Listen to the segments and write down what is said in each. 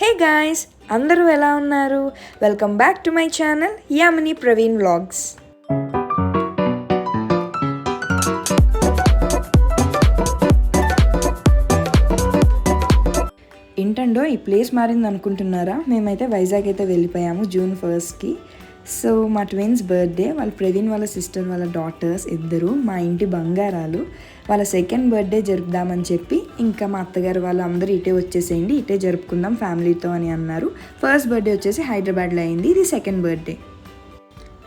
Hey guys, అందరూ ఎలా ఉన్నారు? Welcome back to my channel Yamini Praveen vlogs. ఏంటండో ఈ ప్లేస్ మారింది అనుకుంటున్నారా? మేమైతే వైజాగ్ అయితే వెళ్ళిపోయాము జూన్ 1st. సో మా ట్విన్స్ బర్త్డే, వాళ్ళ ప్రవీణ్ వాళ్ళ సిస్టర్ వాళ్ళ డాటర్స్ ఇద్దరు మా ఇంటి బంగారాలు. వాళ్ళ సెకండ్ బర్త్డే జరుపుదామని చెప్పి ఇంకా మా అత్తగారు వాళ్ళు అందరూ ఇటే వచ్చేసేయండి, ఇటే జరుపుకుందాం ఫ్యామిలీతో అని అన్నారు. ఫస్ట్ బర్త్డే వచ్చేసి హైదరాబాద్లో అయింది, ఇది సెకండ్ బర్త్డే.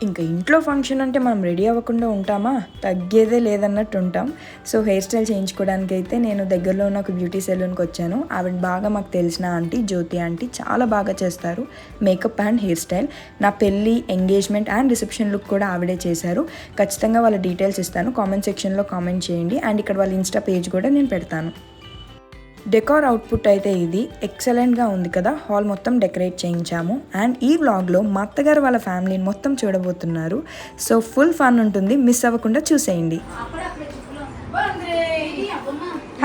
ఇంకా ఇంట్లో ఫంక్షన్ అంటే మనం రెడీ అవ్వకుండా ఉంటామా? తగ్గేదే లేదన్నట్టు ఉంటాం. సో హెయిర్ స్టైల్ చేయించుకోవడానికి అయితే నేను దగ్గరలో ఉన్న ఒక బ్యూటీ సెలూన్కి వచ్చాను. ఆవిడ బాగా మాకు తెలిసిన ఆంటీ, జ్యోతి ఆంటీ, చాలా బాగా చేస్తారు మేకప్ అండ్ హెయిర్ స్టైల్. నా పెళ్ళి, ఎంగేజ్మెంట్ అండ్ రిసెప్షన్ లుక్ కూడా ఆవిడే చేశారు. ఖచ్చితంగా వాళ్ళ డీటెయిల్స్ ఇస్తాను, కామెంట్ సెక్షన్లో కామెంట్ చేయండి. అండ్ ఇక్కడ వాళ్ళ ఇన్స్టా పేజ్ కూడా నేను పెడతాను. డెకార్ అవుట్పుట్ అయితే ఇది ఎక్సలెంట్గా ఉంది కదా. హాల్ మొత్తం డెకరేట్ చేయించాము. అండ్ ఈ వ్లాగ్లో మా అత్తగారు వాళ్ళ ఫ్యామిలీని మొత్తం చూడబోతున్నారు. సో ఫుల్ ఫన్ ఉంటుంది, మిస్ అవ్వకుండా చూసేయండి.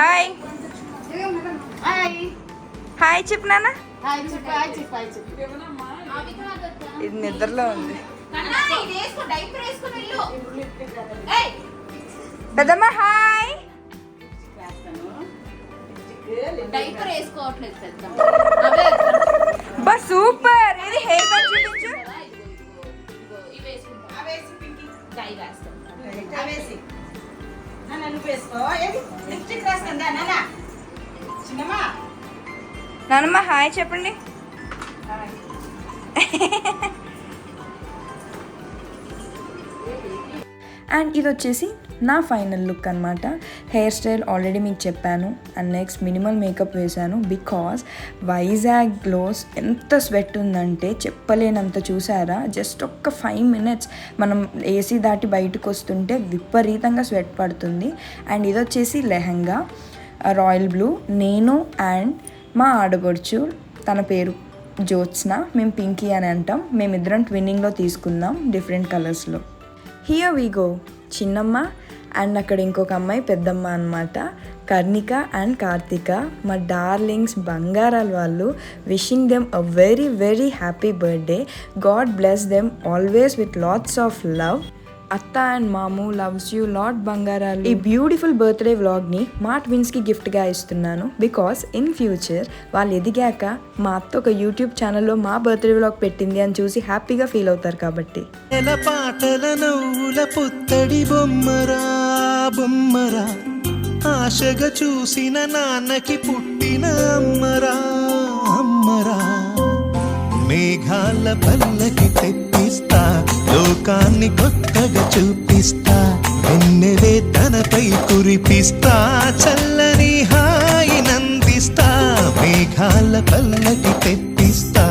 హాయ్ హాయ్ చెప్పు నాన్న. ఇది నిద్రలో ఉంది. పెద్దమ్మ హాయ్. డైపర్ వేసుకోవట్లేదు పెద్ద. బా సూపర్. ఇది హెయిర్ కట్ చూపించు. ఇవి వేసుకుంటా. అవేసి పింకి డై వేస్తాం. అవేసి నాన్న నువ్వు వేసుకో. ఏది లిప్స్టిక్ రాస్తుందా నాన్న? చిన్నమ్మ నానమ్మ హాయ్ చెప్పండి. అండ్ ఇది వచ్చేసి నా ఫైనల్ లుక్ అనమాట. హెయిర్ స్టైల్ ఆల్రెడీ మీకు చెప్పాను. అండ్ నెక్స్ట్ మినిమల్ మేకప్ వేశాను బికాజ్ వైజాగ్లో ఎంత స్వెట్ ఉందంటే చెప్పలేనంత. చూసారా? జస్ట్ ఒక్క 5 minutes మనం ఏసీ దాటి బయటకు వస్తుంటే విపరీతంగా స్వెట్ పడుతుంది. అండ్ ఇది వచ్చేసి లెహంగా రాయల్ బ్లూ. నేను అండ్ మా ఆడపడుచు, తన పేరు జ్యోత్స్న, మేము పింకీ అని అంటాం. మేమిద్దరం ట్విన్నింగ్లో తీసుకుందాం డిఫరెంట్ కలర్స్లో. Here we go. చిన్నమ్మ అండ్ అక్కడ ఇంకొక అమ్మాయి పెద్దమ్మ అనమాట, కర్ణిక అండ్ కార్తిక, మా డార్లింగ్స్, బంగారాలు వాళ్ళు. Wishing them a very very happy birthday. God bless them always with lots of love. అత్త అండ్ మాము లవ్స్ యూ లాట్ బంగారాలు. ఈ బ్యూటిఫుల్ బర్త్డే వ్లాగ్ని మా ట్విన్స్కి గిఫ్ట్గా ఇస్తున్నాను బికాస్ ఇన్ ఫ్యూచర్ వాళ్ళు ఎదిగాక మా అత్త ఒక యూట్యూబ్ ఛానల్లో మా బర్త్డే వ్లాగ్ పెట్టింది అని చూసి హ్యాపీగా ఫీల్ అవుతారు కాబట్టి. పాటల నవ్వుల పుత్తడి బొమ్మరా బొమ్మరా, ఆశగా చూసిన నాన్నకి పుట్టిన అమ్మరా అమ్మరా. మేఘాల పల్లకి తెప్పిస్తా, లోకాన్ని కొత్తగా చూపిస్తా, వెన్నెలే తనపై కురిపిస్తా, చల్లని హాయి నందిస్తా. మేఘాల పల్లకి తెప్పిస్తా,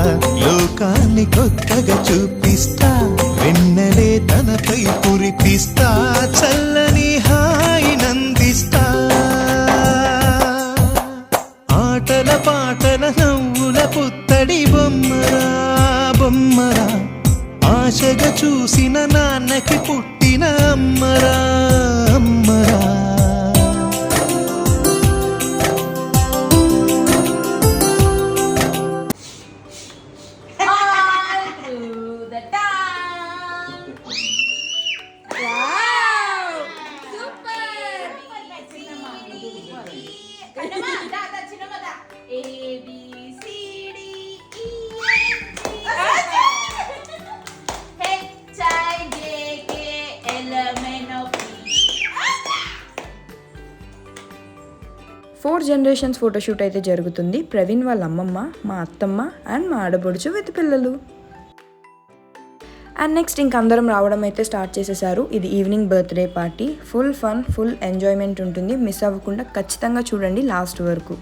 లోకాన్ని కొత్తగా చూపిస్తా, వెన్నెలే తనపై కురిపిస్తా, చల్లని హాయి నందిస్తా. ఆటల పాటల నవ్వుల పుత్తడి బొమ్మరా బొమ్మరా, ఆశగా చూసిన నాన్నకి పుట్టిన అమ్మరా అమ్మరా. ఫోర్ జనరేషన్స్ ఫోటోషూట్ అయితే జరుగుతుంది. ప్రవీణ్ వాళ్ళ అమ్మమ్మ, మా అత్తమ్మ అండ్ మా ఆడపడుచు విత్ పిల్లలు. అండ్ నెక్స్ట్ ఇంక అందరం రావడం అయితే స్టార్ట్ చేసేసారు. ఇది evening birthday party. Full fun, full enjoyment ఉంటుంది. మిస్ అవ్వకుండా ఖచ్చితంగా చూడండి లాస్ట్ వరకు.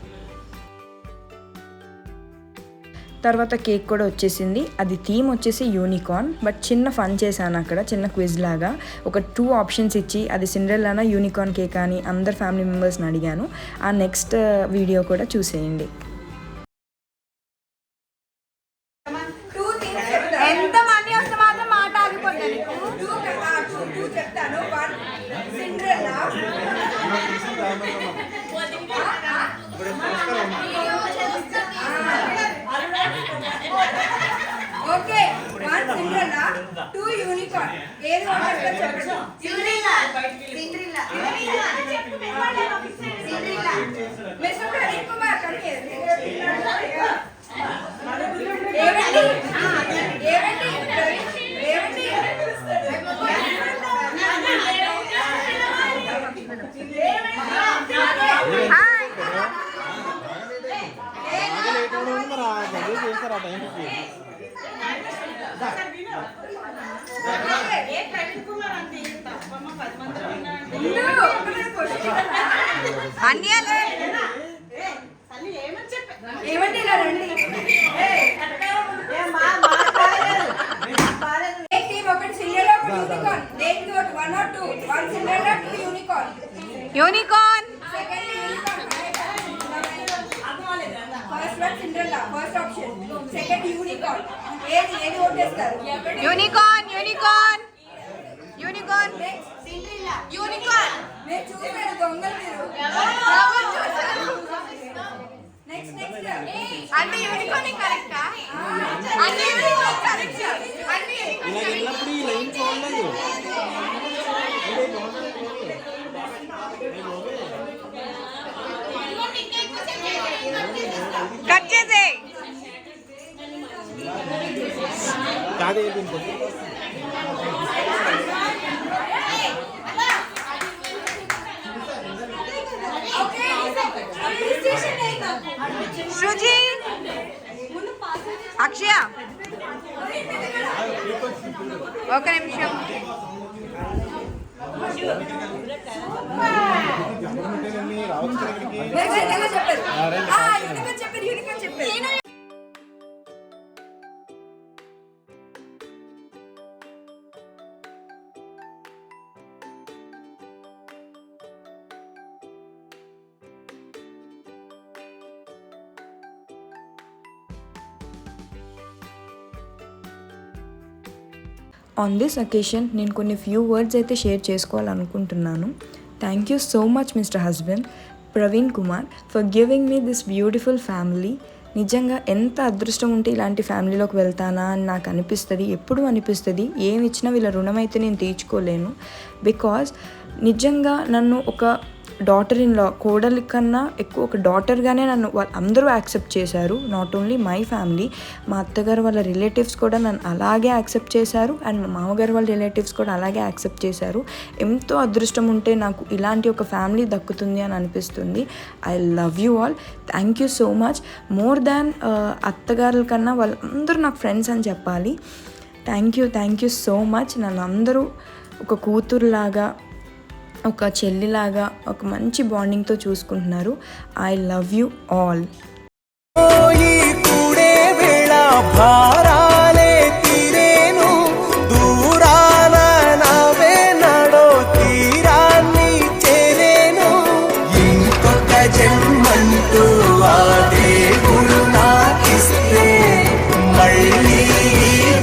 తర్వాత కేక్ కూడా వచ్చేసింది. అది థీమ్ వచ్చేసి యూనికార్న్. బట్ చిన్న ఫన్ చేశాను అక్కడ, చిన్న క్విజ్ లాగా. ఒక 2 ఆప్షన్స్ ఇచ్చి అది సిండ్రెల్లానా యూనికార్న్ కేక్ అని అందరు ఫ్యామిలీ మెంబర్స్ని అడిగాను. ఆ నెక్స్ట్ వీడియో కూడా చూసేయండి. ఎంత మనీ వస్తే మాత్రం మాట ఆగిపోతాను. చెప్తాను. సిండ్రెల్లా ఓకే 1 సిండ్రెల్లా 2 యూనికార్న్ ఏది ఒకటి చెప్పండి Cinderella Cinderella Cinderella mister Praveen Kumar come here ఏవండి ఏవండి ఏవండి ఏమండి ఇలా రండి ఒకటి సిండ్రెల్లా ఒకటి యూనికార్న్ దేనికి ఒకటి 1 or 2 1 Cinderella 2 unicorn unicorn second unicorn first one Cinderella first option second unicorn ఏది ఏది ఓటేస్తారు unicorn unicorn unicorn Cinderella unicorn నేను చూసాను దొంగలు మీరు నెక్స్ట్ నెక్స్ట్ అంటే యూనికార్న్ కరెక్టా అంటే యూనికార్న్ కరెక్ట్ అంటే ఎల్లప్పుడు ఈ లైన్ చూడలేదు కట్ చేసేయ్ కాదే సృజి అక్షయ ఒక నిమిషం చెప్పారు యూనికార్న్ చెప్పారు ఆన్ దిస్ అకేషన్ నేను కొన్ని ఫ్యూ వర్డ్స్ అయితే షేర్ చేసుకోవాలనుకుంటున్నాను. Thank you so much mister husband Praveen Kumar for giving me this beautiful family. నిజంగా ఎంత అదృష్టం ఉంటే ఇలాంటి ఫ్యామిలీలోకి వెళ్తానా అని నాకు అనిపిస్తుంది, ఎప్పుడు అనిపిస్తుంది. ఏమి ఇచ్చినా వీళ్ళ రుణం అయితే నేను తీర్చుకోలేను. బికాజ్ నిజంగా నన్ను ఒక డాటర్ ఇన్ లా, కోడలి కన్నా ఎక్కువ ఒక డాటర్గానే నన్ను అందరూ యాక్సెప్ట్ చేశారు. నాట్ ఓన్లీ మై ఫ్యామిలీ, మా అత్తగారు వాళ్ళ రిలేటివ్స్ కూడా నన్ను అలాగే యాక్సెప్ట్ చేశారు అండ్ మా మామగారు వాళ్ళ రిలేటివ్స్ కూడా అలాగే యాక్సెప్ట్ చేశారు. ఎంతో అదృష్టం ఉంటే నాకు ఇలాంటి ఒక ఫ్యామిలీ దక్కుతుంది అని అనిపిస్తుంది. I love you all. Thank you so much. More than అత్తగారుల కన్నా వాళ్ళందరూ నాకు ఫ్రెండ్స్ అని చెప్పాలి. Thank you so much. నన్ను అందరూ ఒక కూతురులాగా, ఒక చెల్లిలాగా, ఒక మంచి బాండింగ్తో చూసుకుంటున్నారు. I love you all. ఈ కూడే వేళ భారాలే తీరేను, దూరాన నవే నడో తీరాన్ని చేరేను. ఇంకొక జన్మంటూ ఆ దేవుడు నాకిస్తే మళ్ళీ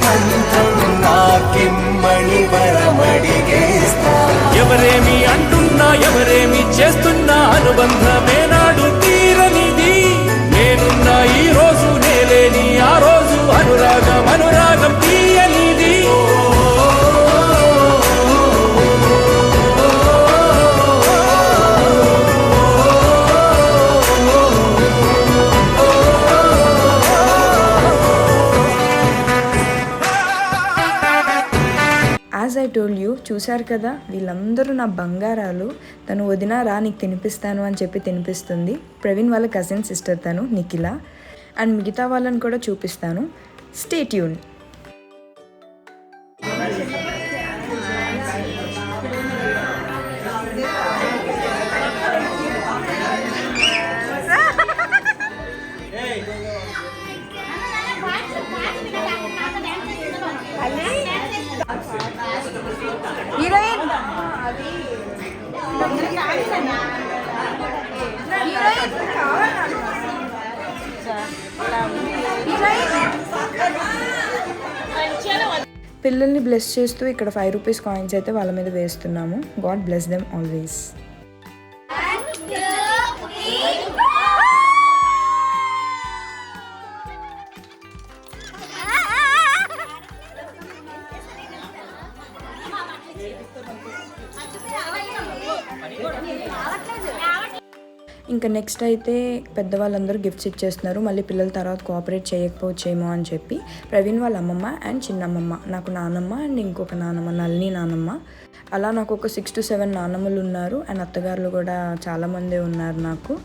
బంధం నాకిమ్మని వరమడిగేస్తా. ఎవరేమి అంటున్నా ఎవరేమి చేస్తున్నా అనుబంధమే నాడు తీరనిది. నేనున్న ఈ రోజు నేలేని ఆ రోజు అనురాగం తీయనిది. యాజ్ ఐ టోల్డ్ యూ, చూశారు కదా వీళ్ళందరూ నా బంగారాలు. తను వదినా రా నీకు తినిపిస్తాను అని చెప్పి తినిపిస్తుంది. ప్రవీణ్ వాళ్ళ కజిన్ సిస్టర్ తను నిఖిల. అండ్ మిగతా వాళ్ళని కూడా చూపిస్తాను. Stay tune. హీరోయిన్ పిల్లల్ని బ్లెస్ చేస్తూ ఇక్కడ 5 రూపీస్ కాయిన్స్ అయితే వాళ్ళ మీద వేస్తున్నాము. God bless them always. ఇంకా నెక్స్ట్ అయితే పెద్దవాళ్ళందరూ గిఫ్ట్స్ ఇచ్చేస్తున్నారు. మళ్ళీ పిల్లల తర్వాత కోఆపరేట్ చేయకపోవచ్చేమో అని చెప్పి ప్రవీణ్ వాళ్ళ అమ్మమ్మ అండ్ చిన్నమ్మమ్మ, నాకు నానమ్మ అండ్ ఇంకొక నానమ్మ నళిని నానమ్మ, అలా నాకు ఒక 6 to 7 నానమ్మలు ఉన్నారు అండ్ అత్తగారులు కూడా చాలామంది ఉన్నారు నాకు.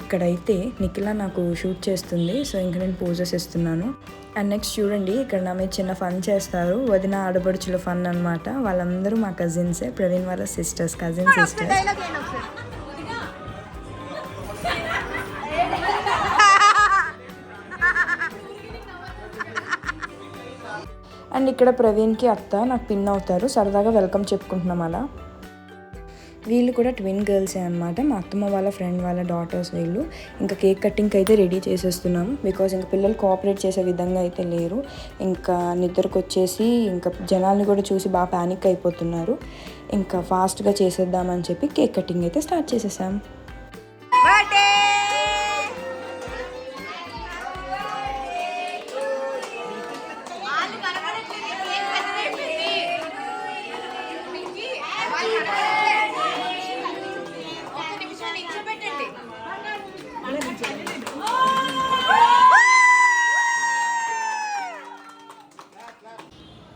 ఇక్కడైతే నిఖిల నాకు షూట్ చేస్తుంది, సో ఇంకా నేను పోజెస్ ఇస్తున్నాను. అండ్ నెక్స్ట్ చూడండి, ఇక్కడ నా మీద చిన్న ఫన్ చేస్తారు, వదిన ఆడపడుచుల ఫన్ అనమాట. వాళ్ళందరూ మా కజిన్సే, ప్రవీణ్ వాళ్ళ సిస్టర్స్, కజిన్ సిస్టర్స్. అండ్ ఇక్కడ ప్రవీణ్కి అత్త నాకు పిన్ అవుతారు, సరదాగా వెల్కమ్ చెప్పుకుంటున్నాం అలా. వీళ్ళు కూడా ట్విన్ గర్ల్సే అనమాట, మా అత్తమ్మ వాళ్ళ ఫ్రెండ్ వాళ్ళ డాటర్స్ వీళ్ళు. ఇంకా కేక్ కటింగ్కి అయితే రెడీ చేసేస్తున్నాం, బికాజ్ ఇంకా పిల్లలు కోఆపరేట్ చేసే విధంగా అయితే లేరు. ఇంకా నిద్రకు వచ్చేసి ఇంకా జనాల్ని కూడా చూసి బాగా ప్యానిక్ అయిపోతున్నారు. ఇంకా ఫాస్ట్గా చేసేద్దామని చెప్పి కేక్ కటింగ్ అయితే స్టార్ట్ చేసేసాం.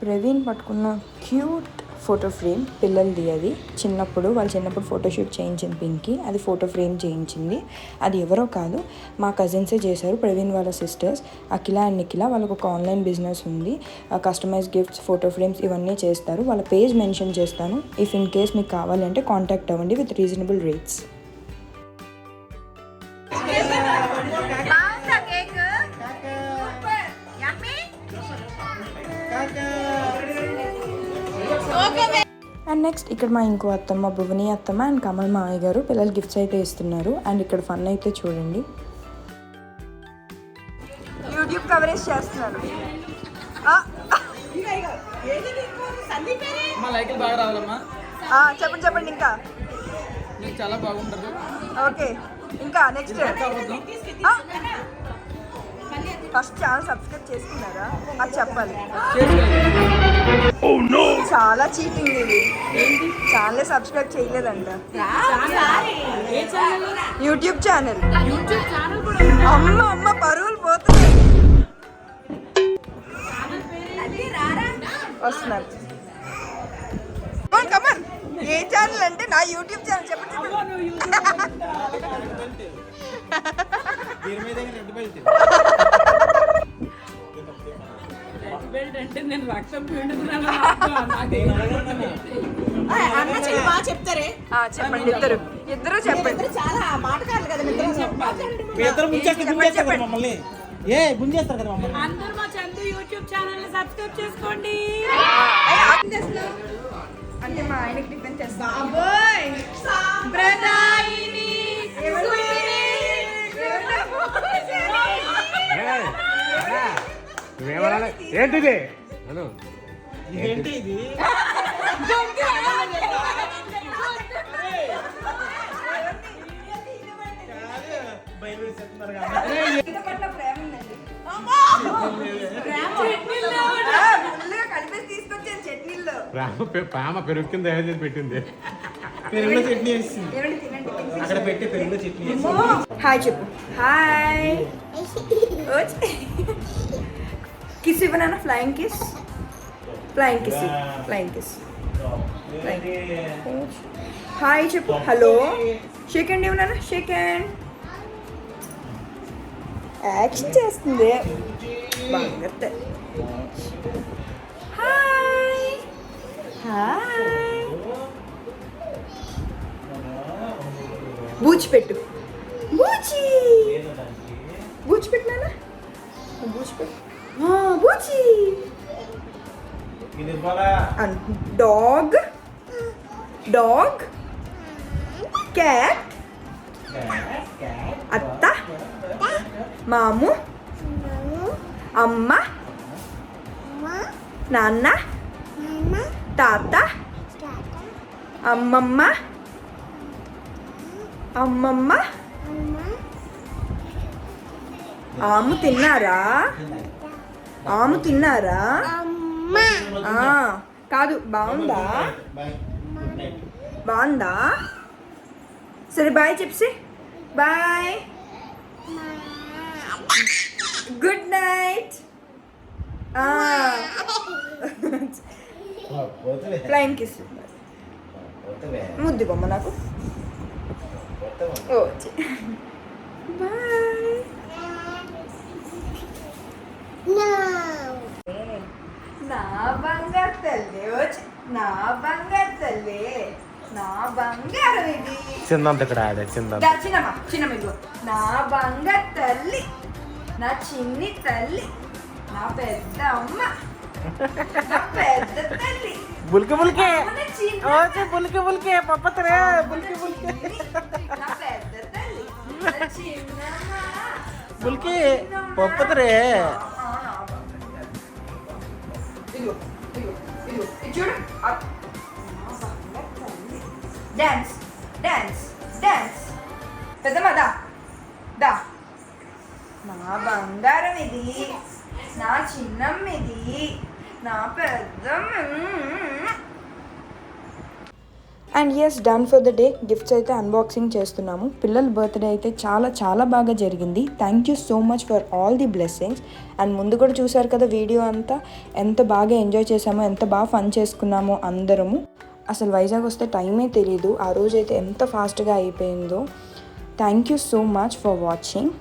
ప్రవీణ్ పట్టుకున్న క్యూట్ ఫోటో ఫ్రేమ్ పిల్లలది, అది వాళ్ళ చిన్నప్పుడు ఫోటోషూట్ చేయించింది పింకీ, అది ఫోటో ఫ్రేమ్ చేయించింది. అది ఎవరో కాదు, మా కజిన్సే చేశారు, ప్రవీణ్ వాళ్ళ సిస్టర్స్ అఖిల అండ్ నిఖిల. వాళ్ళకు ఒక ఆన్లైన్ బిజినెస్ ఉంది, కస్టమైజ్ గిఫ్ట్స్, ఫోటో ఫ్రేమ్స్ ఇవన్నీ చేస్తారు. వాళ్ళ పేజ్ మెన్షన్ చేస్తాను, ఇఫ్ ఇన్ కేస్ మీకు కావాలంటే కాంటాక్ట్ అవ్వండి with reasonable rates. And next ఇక్కడ మా ఇంకో అత్తమ్మ భువని అత్తమ్మ అండ్ కమల్ మావయ్య గారు పిల్లలు గిఫ్ట్స్ అయితే ఇస్తున్నారు. అండ్ ఇక్కడ ఫన్ అయితే చూడండి, యూట్యూబ్ కవరేజ్ చేస్తున్నారు. చెప్పండి ఇంకా చాలా బాగుంటారు. ఓకే, ఇంకా నెక్స్ట్ ఫస్ట్ ఛానల్ సబ్స్క్రైబ్ చేసుకున్నారా అది చెప్పాలి. చాలా చీటింగ్ ఇది, ఛానల్ సబ్స్క్రైబ్ చేయలేదంట. యూట్యూబ్ ఛానల్ అమ్మ పరువులు పోతున్నాయి. వస్తున్నారు. కమన్, ఏ ఛానల్ అంటే నా యూట్యూబ్ ఛానల్ చెప్పండి. చెప్తారే చెప్పండి, ఇద్దరు చెప్పండి. చాలా మాటకారులు కదా మమ్మల్ని గుంజేస్తారు కదా మమ్మల్ని. అందరూ మా చందు యూట్యూబ్ ఛానల్ ని సబ్స్క్రైబ్ చేసుకోండి. అంటే మా ఆయనకి టిఫిన్ చేస్తాం. ఏంటిది ఏంటి ఇది? కలిపేసి తీసుకొచ్చాను చట్నీల్లో. ప్రేమ పెరుగు కింద ఏదైతే పెట్టింది, పెరుగులో చట్నీ వేసింది అక్కడ పెట్టి, పెరుగులో చట్నీ వేసింది. హాయ్ చెప్పు. హాయ్. కిస్ ఇవ్వనా? Flying kiss. హాయ్ చెప్పు. హలో. షేక్ హ్యాండ్ ఇవ్వనా? Shake hand. యాక్షన్ చేస్తుంది బాగా. హాయ్. బూచి పెట్టు. బూచి పెట్టినా? బూచి పెట్టు. బూచి. డాగ్. క్యాట్. అత్త. మాము. అమ్మ. నాన్న. తాత. అమ్మమ్మ. ఆము తిన్నారా? కాదు, బాగుందా? సరే బాయ్ చెప్పి. Bye, good night. Flying kiss ముద్దు బొమ్మ నాకు. బాయ్. నా బంగారు తల్లి వచ్చి, నా బంగారు తల్లి, నా బంగారం ఇది. చిందంత ఇక్కడ ఆడే చిందంత. చిన్నమ్మా, చిన్నమ్మ ఇదిగో. నా బంగారు తల్లి, నా చిన్ని తల్లి, నా పెద్ద అమ్మ, నా పెద్ద తల్లి. బుల్కి బుల్కి నా చిన్న బుల్కి బుల్కి పప్పతరే బుల్కి బుల్కి నా పెద్ద తల్లి, నా చిన్నమ్మ, బుల్కి పప్పతరే. ఇదిగో, ఇదిగో, ఇదిగో, ఇది చూడు. Dance, dance, dance. పెద్దమ్మ దా, దా. నా బంగారం ఇది, నా చిన్నమ్మ ఇది, నా పెద్దమ్మ. And yes, done for the day. Gifts అయితే అన్బాక్సింగ్ చేస్తున్నాము. పిల్లల బర్త్డే అయితే చాలా చాలా బాగా జరిగింది. Thank you so much for all the blessings. And ముందు కూడా చూసారు కదా వీడియో అంతా, ఎంత బాగా ఎంజాయ్ చేసామో, ఎంత బాగా ఫన్ చేసుకున్నామో అందరము. అసలు వైజాగ్ వస్తే టైమే తెలీదు. ఆ రోజు అయితే ఎంత ఫాస్ట్గా అయిపోయిందో. Thank you so much for watching.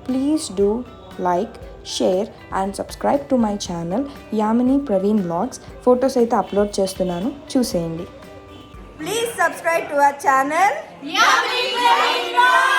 Please do like, share and subscribe to my channel Yamini Praveen vlogs. Photos అయితే అప్లోడ్ చేస్తున్నాను, చూసేయండి. Please subscribe to our channel. Yummy Flavor.